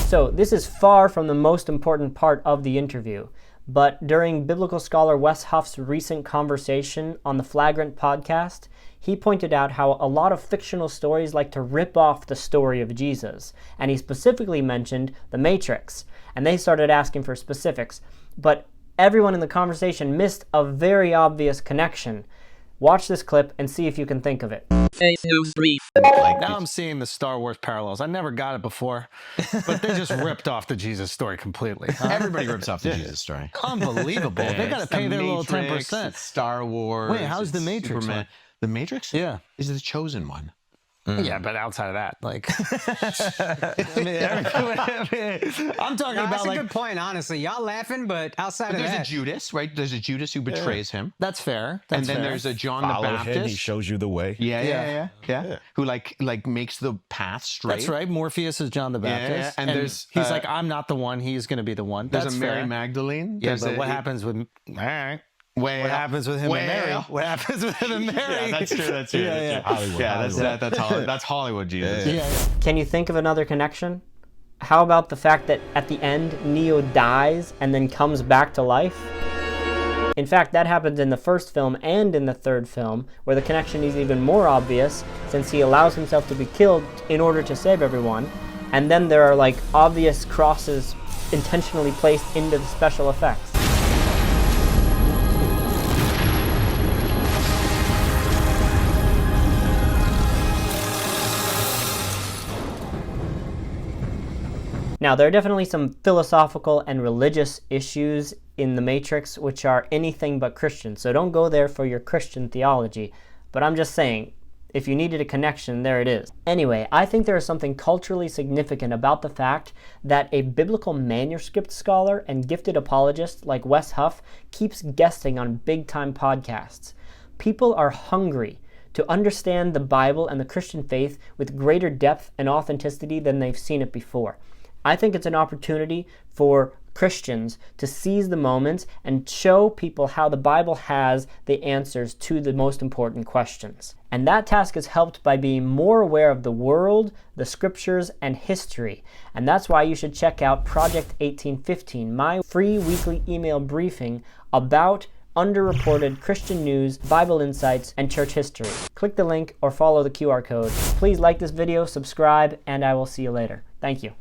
So this is far from the most important part of the interview, but during biblical scholar Wes Huff's recent conversation on the Flagrant podcast, he pointed out how a lot of fictional stories like to rip off the story of Jesus, and he specifically mentioned The Matrix, and they started asking for specifics, but everyone in the conversation missed a very obvious connection. Watch this clip and see if you can think of it. Now I'm seeing the Star Wars parallels. I never got it before, but they just ripped off the Jesus story completely. Huh? Everybody rips off the Jesus story. Unbelievable. They got to pay their little 10%. Star Wars. Wait, how's the Matrix? Superman. The Matrix? Yeah. Is the chosen one. Yeah, but outside of that, like, I'm talking about, That's a like, good point, honestly. Y'all laughing, but outside of There's that, a Judas, right? There's a Judas who betrays him. that's fair. And That's then fair. there's a John Follow the him, Baptist. he shows you the way. Yeah. Who like makes the path straight. That's right. Morpheus is John the Baptist. And there's, he's like, I'm not the one. He's going to be the one. There's That's a Mary fair. Magdalene. Yeah, There's but what happens with? All right. What happens with him and Mary? What happens with him and Mary? Yeah, that's true. That's true. Yeah. Hollywood. That's Hollywood Jesus. Yeah. Can you think of another connection? How about the fact that at the end, Neo dies and then comes back to life? In fact, that happens in the first film and in the third film, where the connection is even more obvious since he allows himself to be killed in order to save everyone. And then there are like obvious crosses intentionally placed into the special effects. Now, there are definitely some philosophical and religious issues in The Matrix which are anything but Christian, so don't go there for your Christian theology. But I'm just saying, if you needed a connection, there it is. Anyway, I think there is something culturally significant about the fact that a biblical manuscript scholar and gifted apologist like Wes Huff keeps guesting on big-time podcasts. People are hungry to understand the Bible and the Christian faith with greater depth and authenticity than they've seen it before. I think it's an opportunity for Christians to seize the moment and show people how the Bible has the answers to the most important questions. And that task is helped by being more aware of the world, the scriptures, and history. And that's why you should check out Project 1815, my free weekly email briefing about underreported Christian news, Bible insights, and church history. Click the link or follow the QR code. Please like this video, subscribe, and I will see you later. Thank you.